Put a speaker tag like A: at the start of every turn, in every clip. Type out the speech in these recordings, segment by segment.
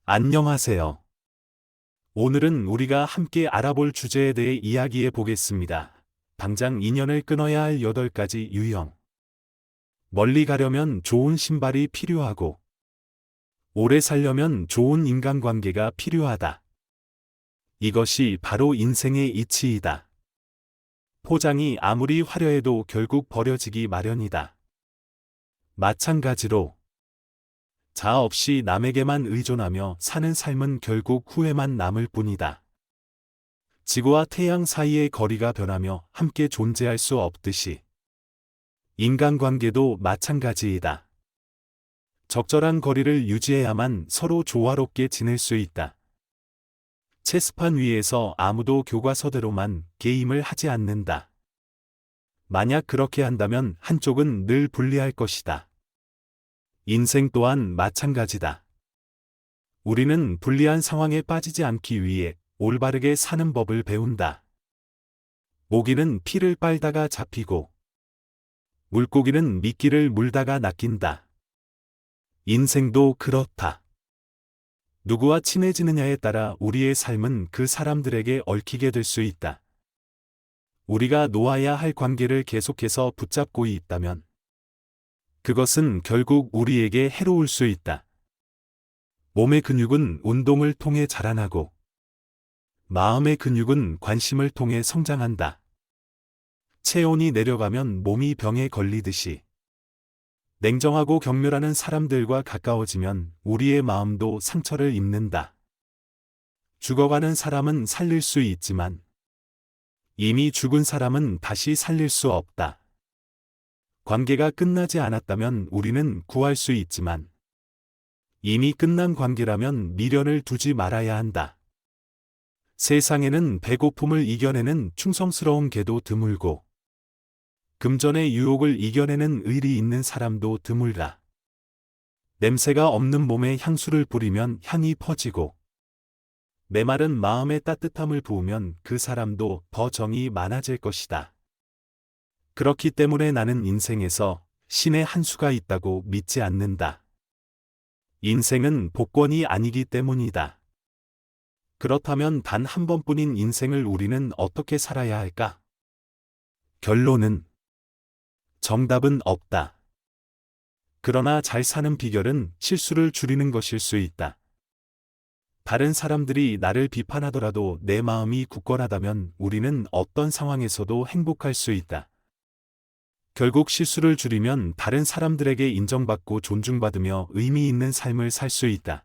A: 안녕하세요. 오늘은 우리가 함께 알아볼 주제에 대해 이야기해 보겠습니다. 당장 인연을 끊어야 할 8가지 유형. 멀리 가려면 좋은 신발이 필요하고, 오래 살려면 좋은 인간관계가 필요하다. 이것이 바로 인생의 이치이다. 포장이 아무리 화려해도 결국 버려지기 마련이다. 마찬가지로, 자아 없이 남에게만 의존하며 사는 삶은 결국 후회만 남을 뿐이다. 지구와 태양 사이의 거리가 변하며 함께 존재할 수 없듯이 인간관계도 마찬가지이다. 적절한 거리를 유지해야만 서로 조화롭게 지낼 수 있다. 체스판 위에서 아무도 교과서대로만 게임을 하지 않는다. 만약 그렇게 한다면 한쪽은 늘 불리할 것이다. 인생 또한 마찬가지다. 우리는 불리한 상황에 빠지지 않기 위해 올바르게 사는 법을 배운다. 모기는 피를 빨다가 잡히고, 물고기는 미끼를 물다가 낚인다. 인생도 그렇다. 누구와 친해지느냐에 따라 우리의 삶은 그 사람들에게 얽히게 될 수 있다. 우리가 놓아야 할 관계를 계속해서 붙잡고 있다면, 그것은 결국 우리에게 해로울 수 있다. 몸의 근육은 운동을 통해 자라나고, 마음의 근육은 관심을 통해 성장한다. 체온이 내려가면 몸이 병에 걸리듯이, 냉정하고 경멸하는 사람들과 가까워지면 우리의 마음도 상처를 입는다. 죽어가는 사람은 살릴 수 있지만, 이미 죽은 사람은 다시 살릴 수 없다. 관계가 끝나지 않았다면 우리는 구할 수 있지만, 이미 끝난 관계라면 미련을 두지 말아야 한다. 세상에는 배고픔을 이겨내는 충성스러운 개도 드물고, 금전의 유혹을 이겨내는 의리 있는 사람도 드물다. 냄새가 없는 몸에 향수를 뿌리면 향이 퍼지고, 메마른 마음에 따뜻함을 부으면 그 사람도 더 정이 많아질 것이다. 그렇기 때문에 나는 인생에서 신의 한 수가 있다고 믿지 않는다. 인생은 복권이 아니기 때문이다. 그렇다면 단 한 번뿐인 인생을 우리는 어떻게 살아야 할까? 결론은 정답은 없다. 그러나 잘 사는 비결은 실수를 줄이는 것일 수 있다. 다른 사람들이 나를 비판하더라도 내 마음이 굳건하다면 우리는 어떤 상황에서도 행복할 수 있다. 결국 실수를 줄이면 다른 사람들에게 인정받고 존중받으며 의미 있는 삶을 살 수 있다.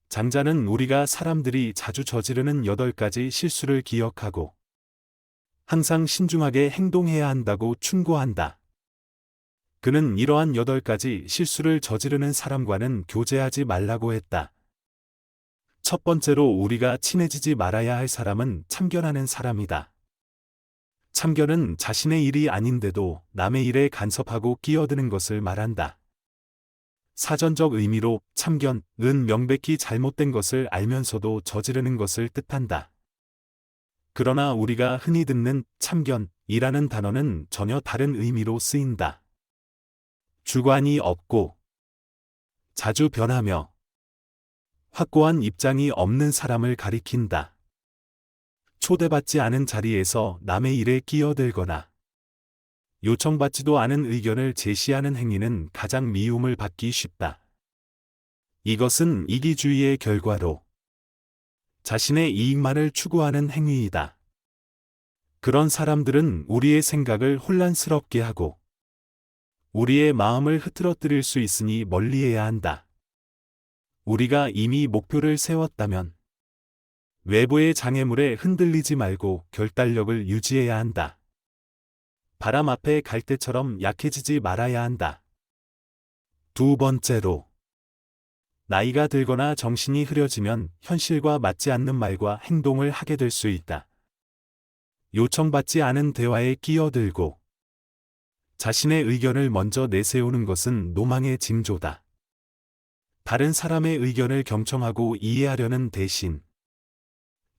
A: 장자는 우리가 사람들이 자주 저지르는 8가지 실수를 기억하고 항상 신중하게 행동해야 한다고 충고한다. 그는 이러한 8가지 실수를 저지르는 사람과는 교제하지 말라고 했다. 첫 번째로 우리가 친해지지 말아야 할 사람은 참견하는 사람이다. 참견은 자신의 일이 아닌데도 남의 일에 간섭하고 끼어드는 것을 말한다. 사전적 의미로 참견은 명백히 잘못된 것을 알면서도 저지르는 것을 뜻한다. 그러나 우리가 흔히 듣는 참견이라는 단어는 전혀 다른 의미로 쓰인다. 주관이 없고, 자주 변하며, 확고한 입장이 없는 사람을 가리킨다. 초대받지 않은 자리에서 남의 일에 끼어들거나 요청받지도 않은 의견을 제시하는 행위는 가장 미움을 받기 쉽다. 이것은 이기주의의 결과로 자신의 이익만을 추구하는 행위이다. 그런 사람들은 우리의 생각을 혼란스럽게 하고 우리의 마음을 흐트러뜨릴 수 있으니 멀리해야 한다. 우리가 이미 목표를 세웠다면 외부의 장애물에 흔들리지 말고 결단력을 유지해야 한다. 바람 앞에 갈대처럼 약해지지 말아야 한다. 두 번째로, 나이가 들거나 정신이 흐려지면 현실과 맞지 않는 말과 행동을 하게 될 수 있다. 요청받지 않은 대화에 끼어들고 자신의 의견을 먼저 내세우는 것은 노망의 징조다. 다른 사람의 의견을 경청하고 이해하려는 대신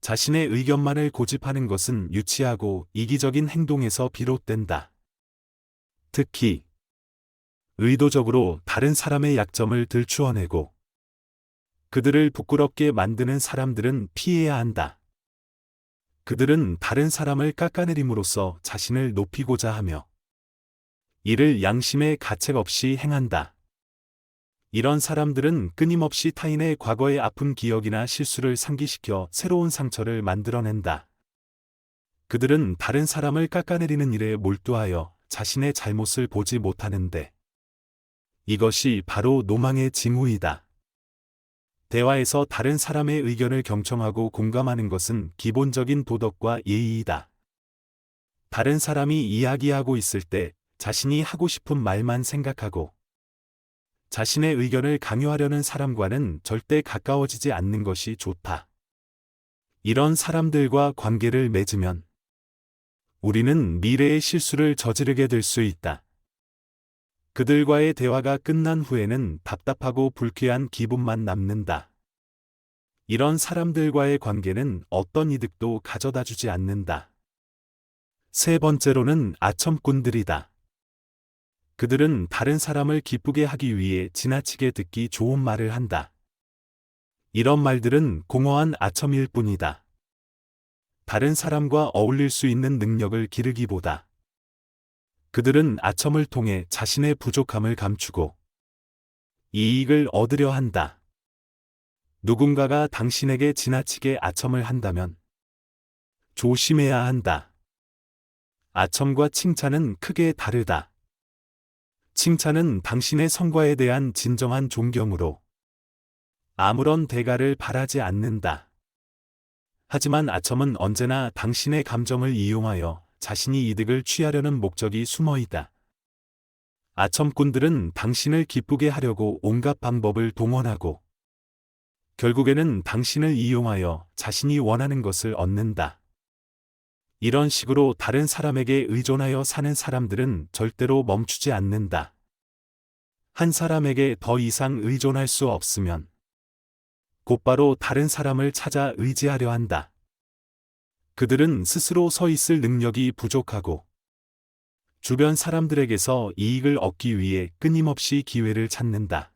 A: 자신의 의견만을 고집하는 것은 유치하고 이기적인 행동에서 비롯된다. 특히 의도적으로 다른 사람의 약점을 들추어내고 그들을 부끄럽게 만드는 사람들은 피해야 한다. 그들은 다른 사람을 깎아내림으로써 자신을 높이고자 하며 이를 양심의 가책 없이 행한다. 이런 사람들은 끊임없이 타인의 과거의 아픈 기억이나 실수를 상기시켜 새로운 상처를 만들어낸다. 그들은 다른 사람을 깎아내리는 일에 몰두하여 자신의 잘못을 보지 못하는데 이것이 바로 노망의 징후이다. 대화에서 다른 사람의 의견을 경청하고 공감하는 것은 기본적인 도덕과 예의이다. 다른 사람이 이야기하고 있을 때 자신이 하고 싶은 말만 생각하고 자신의 의견을 강요하려는 사람과는 절대 가까워지지 않는 것이 좋다. 이런 사람들과 관계를 맺으면 우리는 미래의 실수를 저지르게 될 수 있다. 그들과의 대화가 끝난 후에는 답답하고 불쾌한 기분만 남는다. 이런 사람들과의 관계는 어떤 이득도 가져다 주지 않는다. 세 번째로는 아첨꾼들이다. 그들은 다른 사람을 기쁘게 하기 위해 지나치게 듣기 좋은 말을 한다. 이런 말들은 공허한 아첨일 뿐이다. 다른 사람과 어울릴 수 있는 능력을 기르기보다 그들은 아첨을 통해 자신의 부족함을 감추고 이익을 얻으려 한다. 누군가가 당신에게 지나치게 아첨을 한다면 조심해야 한다. 아첨과 칭찬은 크게 다르다. 칭찬은 당신의 성과에 대한 진정한 존경으로 아무런 대가를 바라지 않는다. 하지만 아첨은 언제나 당신의 감정을 이용하여 자신이 이득을 취하려는 목적이 숨어 있다. 아첨꾼들은 당신을 기쁘게 하려고 온갖 방법을 동원하고 결국에는 당신을 이용하여 자신이 원하는 것을 얻는다. 이런 식으로 다른 사람에게 의존하여 사는 사람들은 절대로 멈추지 않는다. 한 사람에게 더 이상 의존할 수 없으면 곧바로 다른 사람을 찾아 의지하려 한다. 그들은 스스로 서 있을 능력이 부족하고 주변 사람들에게서 이익을 얻기 위해 끊임없이 기회를 찾는다.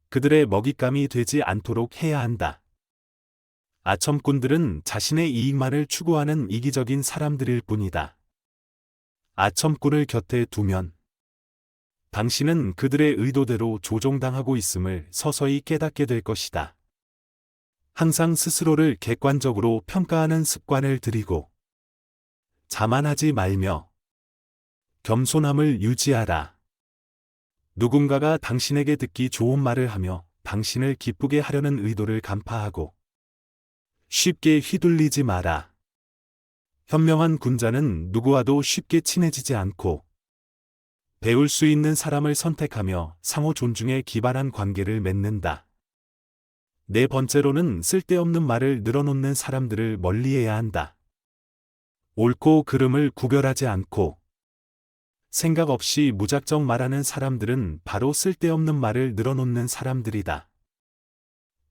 A: 그들의 먹잇감이 되지 않도록 해야 한다. 아첨꾼들은 자신의 이익만을 추구하는 이기적인 사람들일 뿐이다. 아첨꾼을 곁에 두면 당신은 그들의 의도대로 조종당하고 있음을 서서히 깨닫게 될 것이다. 항상 스스로를 객관적으로 평가하는 습관을 들이고 자만하지 말며 겸손함을 유지하라. 누군가가 당신에게 듣기 좋은 말을 하며 당신을 기쁘게 하려는 의도를 간파하고 쉽게 휘둘리지 마라. 현명한 군자는 누구와도 쉽게 친해지지 않고 배울 수 있는 사람을 선택하며 상호 존중에 기반한 관계를 맺는다. 네 번째로는 쓸데없는 말을 늘어놓는 사람들을 멀리해야 한다. 옳고 그름을 구별하지 않고 생각 없이 무작정 말하는 사람들은 바로 쓸데없는 말을 늘어놓는 사람들이다.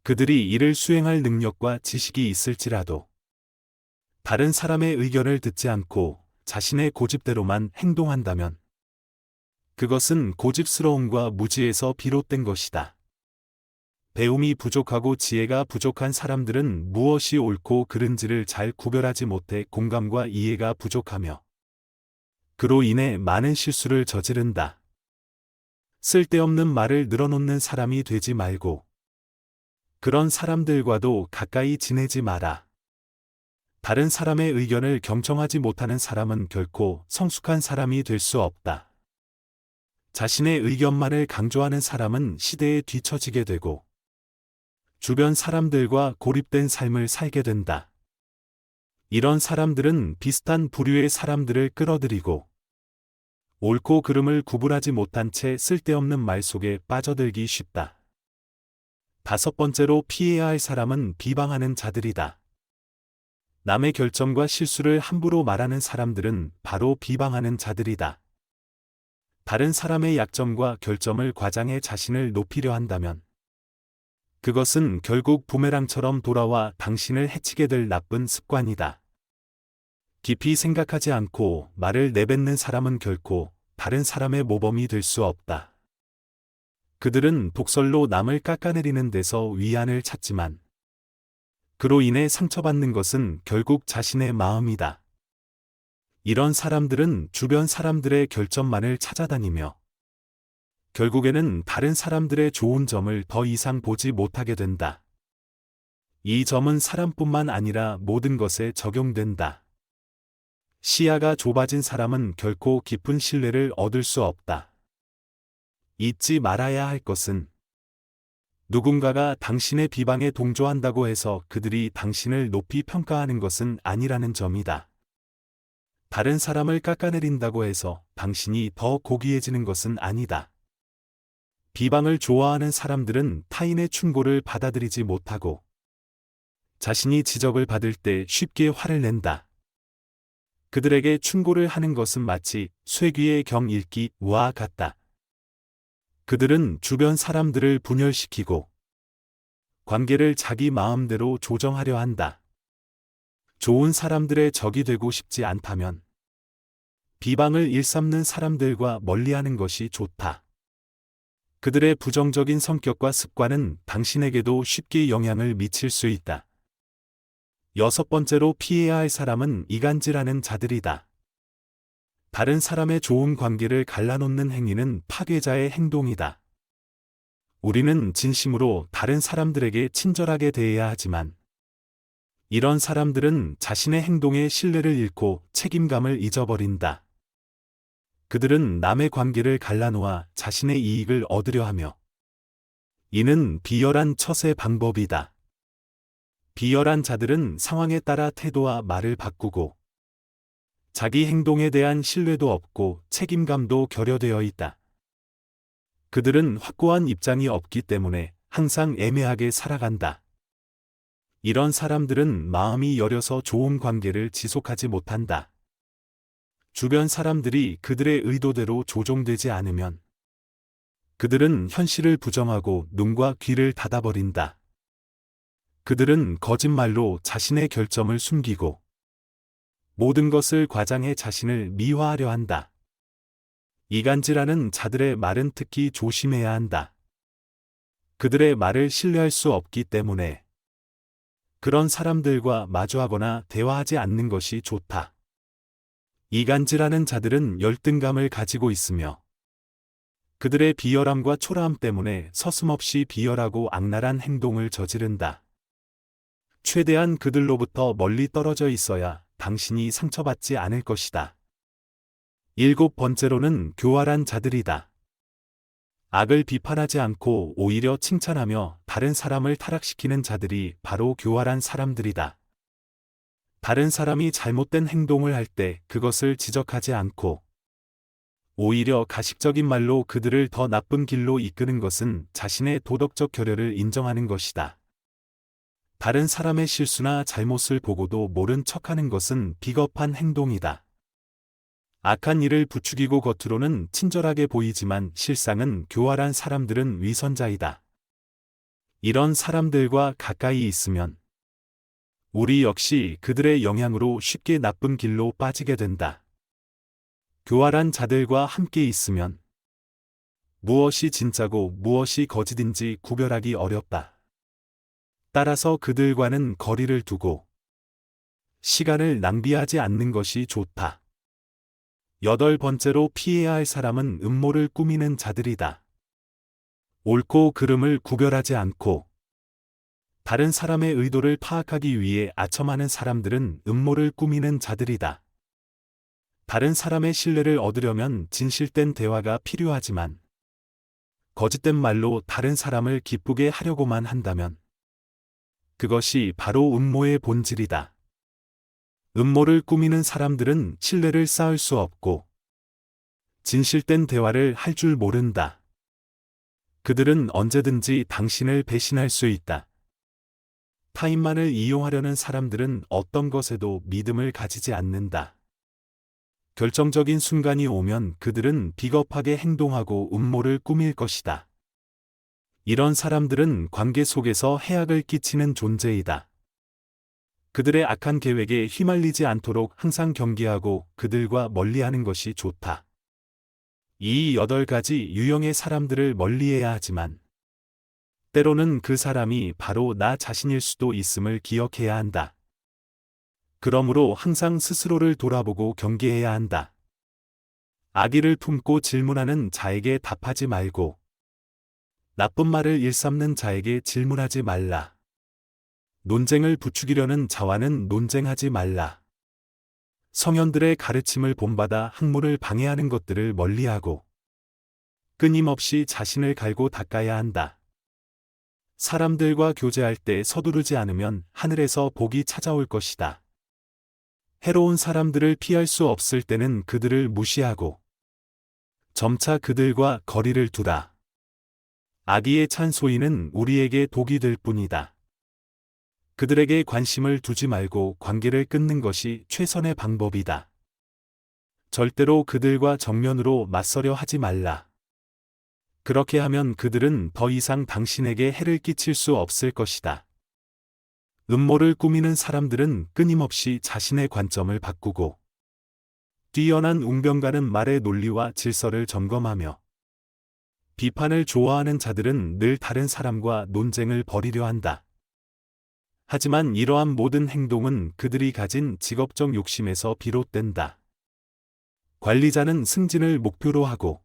A: 그들이 이를 수행할 능력과 지식이 있을지라도 다른 사람의 의견을 듣지 않고 자신의 고집대로만 행동한다면 그것은 고집스러움과 무지에서 비롯된 것이다. 배움이 부족하고 지혜가 부족한 사람들은 무엇이 옳고 그른지를 잘 구별하지 못해 공감과 이해가 부족하며 그로 인해 많은 실수를 저지른다. 쓸데없는 말을 늘어놓는 사람이 되지 말고 그런 사람들과도 가까이 지내지 마라. 다른 사람의 의견을 경청하지 못하는 사람은 결코 성숙한 사람이 될 수 없다. 자신의 의견만을 강조하는 사람은 시대에 뒤처지게 되고 주변 사람들과 고립된 삶을 살게 된다. 이런 사람들은 비슷한 부류의 사람들을 끌어들이고 옳고 그름을 구분하지 못한 채 쓸데없는 말 속에 빠져들기 쉽다. 다섯 번째로 피해야 할 사람은 비방하는 자들이다. 남의 결정과 실수를 함부로 말하는 사람들은 바로 비방하는 자들이다. 다른 사람의 약점과 결점을 과장해 자신을 높이려 한다면 그것은 결국 부메랑처럼 돌아와 당신을 해치게 될 나쁜 습관이다. 깊이 생각하지 않고 말을 내뱉는 사람은 결코 다른 사람의 모범이 될 수 없다. 그들은 독설로 남을 깎아내리는 데서 위안을 찾지만 그로 인해 상처받는 것은 결국 자신의 마음이다. 이런 사람들은 주변 사람들의 결점만을 찾아다니며 결국에는 다른 사람들의 좋은 점을 더 이상 보지 못하게 된다. 이 점은 사람뿐만 아니라 모든 것에 적용된다. 시야가 좁아진 사람은 결코 깊은 신뢰를 얻을 수 없다. 잊지 말아야 할 것은 누군가가 당신의 비방에 동조한다고 해서 그들이 당신을 높이 평가하는 것은 아니라는 점이다. 다른 사람을 깎아내린다고 해서 당신이 더 고귀해지는 것은 아니다. 비방을 좋아하는 사람들은 타인의 충고를 받아들이지 못하고 자신이 지적을 받을 때 쉽게 화를 낸다. 그들에게 충고를 하는 것은 마치 쇠귀의 경 읽기와 같다. 그들은 주변 사람들을 분열시키고 관계를 자기 마음대로 조정하려 한다. 좋은 사람들의 적이 되고 싶지 않다면 비방을 일삼는 사람들과 멀리하는 것이 좋다. 그들의 부정적인 성격과 습관은 당신에게도 쉽게 영향을 미칠 수 있다. 6번째로 피해야 할 사람은 이간질하는 자들이다. 다른 사람의 좋은 관계를 갈라놓는 행위는 파괴자의 행동이다. 우리는 진심으로 다른 사람들에게 친절하게 대해야 하지만 이런 사람들은 자신의 행동에 신뢰를 잃고 책임감을 잊어버린다. 그들은 남의 관계를 갈라놓아 자신의 이익을 얻으려 하며 이는 비열한 처세 방법이다. 비열한 자들은 상황에 따라 태도와 말을 바꾸고 자기 행동에 대한 신뢰도 없고 책임감도 결여되어 있다. 그들은 확고한 입장이 없기 때문에 항상 애매하게 살아간다. 이런 사람들은 마음이 여려서 좋은 관계를 지속하지 못한다. 주변 사람들이 그들의 의도대로 조종되지 않으면 그들은 현실을 부정하고 눈과 귀를 닫아버린다. 그들은 거짓말로 자신의 결점을 숨기고 모든 것을 과장해 자신을 미화하려 한다. 이간질하는 자들의 말은 특히 조심해야 한다. 그들의 말을 신뢰할 수 없기 때문에 그런 사람들과 마주하거나 대화하지 않는 것이 좋다. 이간질하는 자들은 열등감을 가지고 있으며 그들의 비열함과 초라함 때문에 서슴없이 비열하고 악랄한 행동을 저지른다. 최대한 그들로부터 멀리 떨어져 있어야 당신이 상처받지 않을 것이다. 7번째로는 교활한 자들이다. 악을 비판하지 않고 오히려 칭찬하며 다른 사람을 타락시키는 자들이 바로 교활한 사람들이다. 다른 사람이 잘못된 행동을 할 때 그것을 지적하지 않고 오히려 가식적인 말로 그들을 더 나쁜 길로 이끄는 것은 자신의 도덕적 결여를 인정하는 것이다. 다른 사람의 실수나 잘못을 보고도 모른 척하는 것은 비겁한 행동이다. 악한 일을 부추기고 겉으로는 친절하게 보이지만 실상은 교활한 사람들은 위선자이다. 이런 사람들과 가까이 있으면 우리 역시 그들의 영향으로 쉽게 나쁜 길로 빠지게 된다. 교활한 자들과 함께 있으면 무엇이 진짜고 무엇이 거짓인지 구별하기 어렵다. 따라서 그들과는 거리를 두고 시간을 낭비하지 않는 것이 좋다. 8번째로 피해야 할 사람은 음모를 꾸미는 자들이다. 옳고 그름을 구별하지 않고 다른 사람의 의도를 파악하기 위해 아첨하는 사람들은 음모를 꾸미는 자들이다. 다른 사람의 신뢰를 얻으려면 진실된 대화가 필요하지만 거짓된 말로 다른 사람을 기쁘게 하려고만 한다면 그것이 바로 음모의 본질이다. 음모를 꾸미는 사람들은 신뢰를 쌓을 수 없고 진실된 대화를 할 줄 모른다. 그들은 언제든지 당신을 배신할 수 있다. 타인만을 이용하려는 사람들은 어떤 것에도 믿음을 가지지 않는다. 결정적인 순간이 오면 그들은 비겁하게 행동하고 음모를 꾸밀 것이다. 이런 사람들은 관계 속에서 해악을 끼치는 존재이다. 그들의 악한 계획에 휘말리지 않도록 항상 경계하고 그들과 멀리하는 것이 좋다. 이 8가지 유형의 사람들을 멀리해야 하지만 때로는 그 사람이 바로 나 자신일 수도 있음을 기억해야 한다. 그러므로 항상 스스로를 돌아보고 경계해야 한다. 악의를 품고 질문하는 자에게 답하지 말고 나쁜 말을 일삼는 자에게 질문하지 말라. 논쟁을 부추기려는 자와는 논쟁하지 말라. 성현들의 가르침을 본받아 학문을 방해하는 것들을 멀리하고 끊임없이 자신을 갈고 닦아야 한다. 사람들과 교제할 때 서두르지 않으면 하늘에서 복이 찾아올 것이다. 해로운 사람들을 피할 수 없을 때는 그들을 무시하고 점차 그들과 거리를 두라. 악의에 찬 소리는 우리에게 독이 될 뿐이다. 그들에게 관심을 두지 말고 관계를 끊는 것이 최선의 방법이다. 절대로 그들과 정면으로 맞서려 하지 말라. 그렇게 하면 그들은 더 이상 당신에게 해를 끼칠 수 없을 것이다. 음모를 꾸미는 사람들은 끊임없이 자신의 관점을 바꾸고 뛰어난 웅변가는 말의 논리와 질서를 점검하며 비판을 좋아하는 자들은 늘 다른 사람과 논쟁을 벌이려 한다. 하지만 이러한 모든 행동은 그들이 가진 직업적 욕심에서 비롯된다. 관리자는 승진을 목표로 하고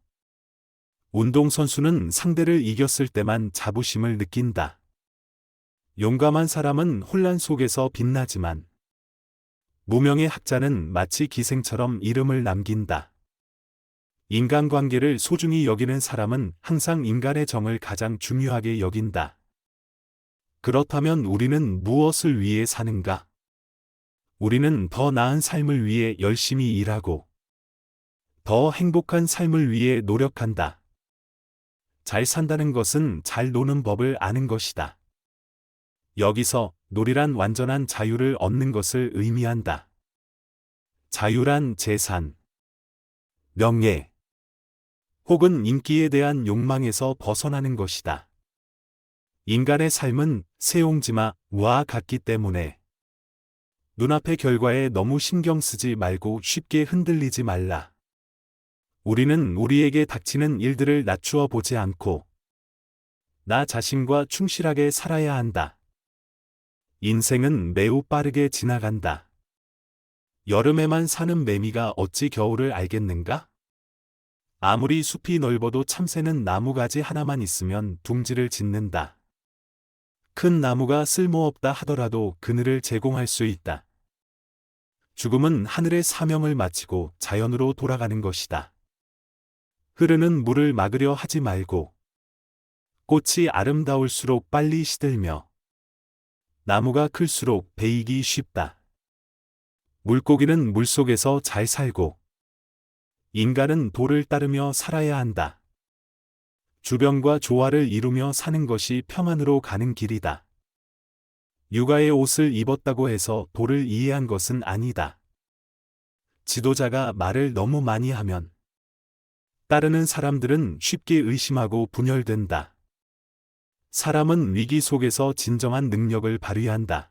A: 운동선수는 상대를 이겼을 때만 자부심을 느낀다. 용감한 사람은 혼란 속에서 빛나지만 무명의 학자는 마치 기생처럼 이름을 남긴다. 인간관계를 소중히 여기는 사람은 항상 인간의 정을 가장 중요하게 여긴다. 그렇다면 우리는 무엇을 위해 사는가? 우리는 더 나은 삶을 위해 열심히 일하고 더 행복한 삶을 위해 노력한다. 잘 산다는 것은 잘 노는 법을 아는 것이다. 여기서 놀이란 완전한 자유를 얻는 것을 의미한다. 자유란 재산, 명예, 혹은 인기에 대한 욕망에서 벗어나는 것이다. 인간의 삶은 세옹지마와 같기 때문에 눈앞의 결과에 너무 신경 쓰지 말고 쉽게 흔들리지 말라. 우리는 우리에게 닥치는 일들을 낮추어 보지 않고 나 자신과 충실하게 살아야 한다. 인생은 매우 빠르게 지나간다. 여름에만 사는 매미가 어찌 겨울을 알겠는가? 아무리 숲이 넓어도 참새는 나무가지 하나만 있으면 둥지를 짓는다. 큰 나무가 쓸모없다 하더라도 그늘을 제공할 수 있다. 죽음은 하늘의 사명을 마치고 자연으로 돌아가는 것이다. 흐르는 물을 막으려 하지 말고 꽃이 아름다울수록 빨리 시들며 나무가 클수록 베이기 쉽다. 물고기는 물속에서 잘 살고 인간은 도를 따르며 살아야 한다. 주변과 조화를 이루며 사는 것이 평안으로 가는 길이다. 육아의 옷을 입었다고 해서 도를 이해한 것은 아니다. 지도자가 말을 너무 많이 하면 따르는 사람들은 쉽게 의심하고 분열된다. 사람은 위기 속에서 진정한 능력을 발휘한다.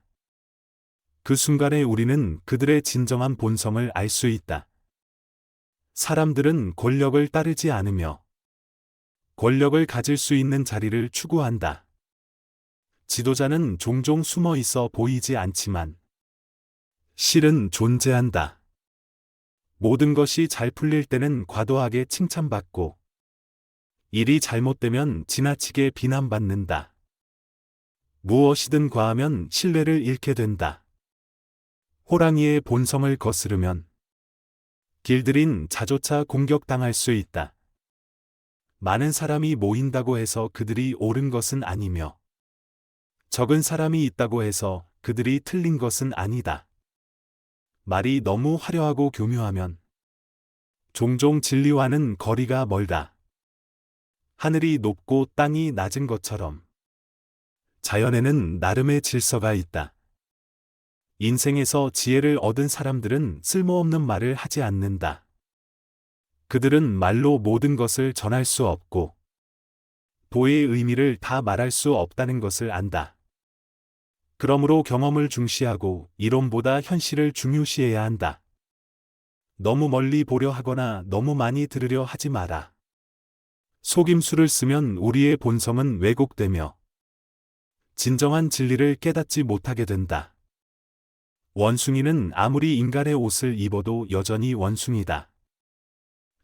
A: 그 순간에 우리는 그들의 진정한 본성을 알 수 있다. 사람들은 권력을 따르지 않으며 권력을 가질 수 있는 자리를 추구한다. 지도자는 종종 숨어 있어 보이지 않지만 실은 존재한다. 모든 것이 잘 풀릴 때는 과도하게 칭찬받고 일이 잘못되면 지나치게 비난받는다. 무엇이든 과하면 신뢰를 잃게 된다. 호랑이의 본성을 거스르면 길들인 자조차 공격당할 수 있다. 많은 사람이 모인다고 해서 그들이 옳은 것은 아니며 적은 사람이 있다고 해서 그들이 틀린 것은 아니다. 말이 너무 화려하고 교묘하면 종종 진리와는 거리가 멀다. 하늘이 높고 땅이 낮은 것처럼 자연에는 나름의 질서가 있다. 인생에서 지혜를 얻은 사람들은 쓸모없는 말을 하지 않는다. 그들은 말로 모든 것을 전할 수 없고 도의 의미를 다 말할 수 없다는 것을 안다. 그러므로 경험을 중시하고 이론보다 현실을 중요시해야 한다. 너무 멀리 보려 하거나 너무 많이 들으려 하지 마라. 속임수를 쓰면 우리의 본성은 왜곡되며 진정한 진리를 깨닫지 못하게 된다. 원숭이는 아무리 인간의 옷을 입어도 여전히 원숭이다.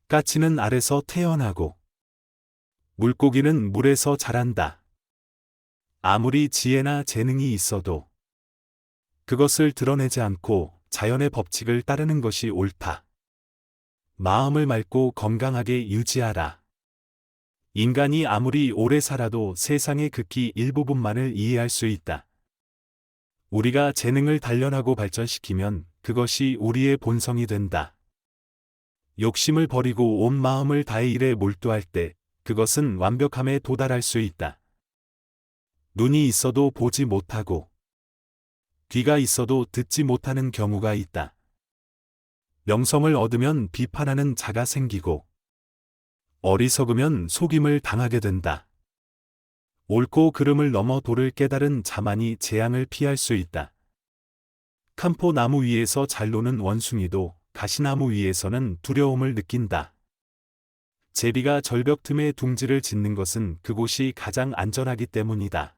A: 까치는 알에서 태어나고 물고기는 물에서 자란다. 아무리 지혜나 재능이 있어도 그것을 드러내지 않고 자연의 법칙을 따르는 것이 옳다. 마음을 맑고 건강하게 유지하라. 인간이 아무리 오래 살아도 세상의 극히 일부분만을 이해할 수 있다. 우리가 재능을 단련하고 발전시키면 그것이 우리의 본성이 된다. 욕심을 버리고 온 마음을 다해 일에 몰두할 때 그것은 완벽함에 도달할 수 있다. 눈이 있어도 보지 못하고 귀가 있어도 듣지 못하는 경우가 있다. 명성을 얻으면 비판하는 자가 생기고 어리석으면 속임을 당하게 된다. 옳고 그름을 넘어 도를 깨달은 자만이 재앙을 피할 수 있다. 캄포나무 위에서 잘 노는 원숭이도 가시나무 위에서는 두려움을 느낀다. 제비가 절벽 틈에 둥지를 짓는 것은 그곳이 가장 안전하기 때문이다.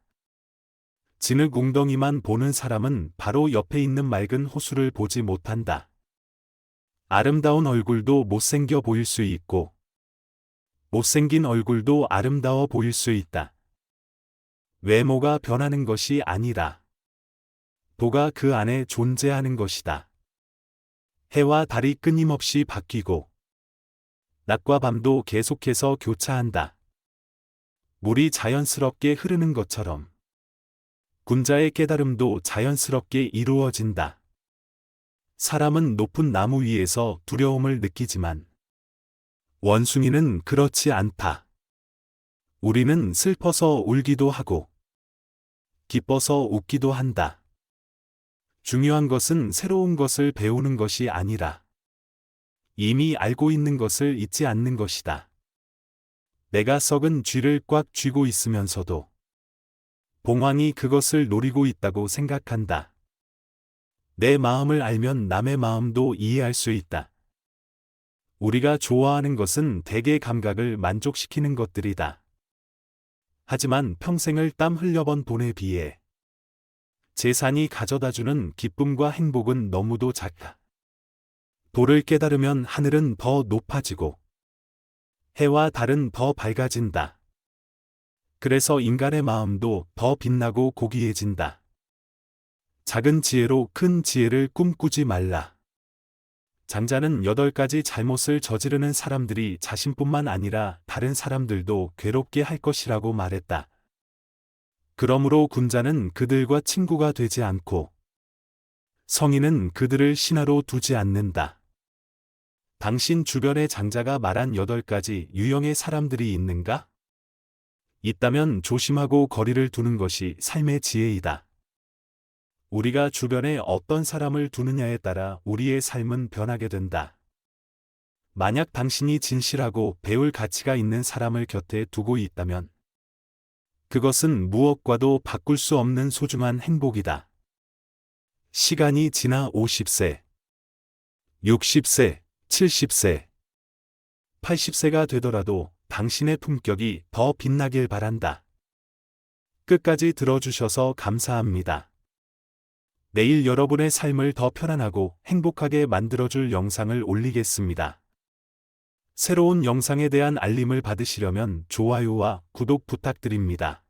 A: 진흙 웅덩이만 보는 사람은 바로 옆에 있는 맑은 호수를 보지 못한다. 아름다운 얼굴도 못생겨 보일 수 있고 못생긴 얼굴도 아름다워 보일 수 있다. 외모가 변하는 것이 아니라 도가 그 안에 존재하는 것이다. 해와 달이 끊임없이 바뀌고 낮과 밤도 계속해서 교차한다. 물이 자연스럽게 흐르는 것처럼 군자의 깨달음도 자연스럽게 이루어진다. 사람은 높은 나무 위에서 두려움을 느끼지만 원숭이는 그렇지 않다. 우리는 슬퍼서 울기도 하고 기뻐서 웃기도 한다. 중요한 것은 새로운 것을 배우는 것이 아니라 이미 알고 있는 것을 잊지 않는 것이다. 내가 썩은 쥐를 꽉 쥐고 있으면서도 봉황이 그것을 노리고 있다고 생각한다. 내 마음을 알면 남의 마음도 이해할 수 있다. 우리가 좋아하는 것은 대개 감각을 만족시키는 것들이다. 하지만 평생을 땀 흘려번 돈에 비해 재산이 가져다주는 기쁨과 행복은 너무도 작다. 도를 깨달으면 하늘은 더 높아지고 해와 달은 더 밝아진다. 그래서 인간의 마음도 더 빛나고 고귀해진다. 작은 지혜로 큰 지혜를 꿈꾸지 말라. 장자는 8가지 잘못을 저지르는 사람들이 자신뿐만 아니라 다른 사람들도 괴롭게 할 것이라고 말했다. 그러므로 군자는 그들과 친구가 되지 않고 성인은 그들을 신하로 두지 않는다. 당신 주변에 장자가 말한 8가지 유형의 사람들이 있는가? 있다면 조심하고 거리를 두는 것이 삶의 지혜이다. 우리가 주변에 어떤 사람을 두느냐에 따라 우리의 삶은 변하게 된다. 만약 당신이 진실하고 배울 가치가 있는 사람을 곁에 두고 있다면 그것은 무엇과도 바꿀 수 없는 소중한 행복이다. 시간이 지나 50세, 60세, 70세, 80세가 되더라도 당신의 품격이 더 빛나길 바란다. 끝까지 들어주셔서 감사합니다. 내일 여러분의 삶을 더 편안하고 행복하게 만들어줄 영상을 올리겠습니다. 새로운 영상에 대한 알림을 받으시려면 좋아요와 구독 부탁드립니다.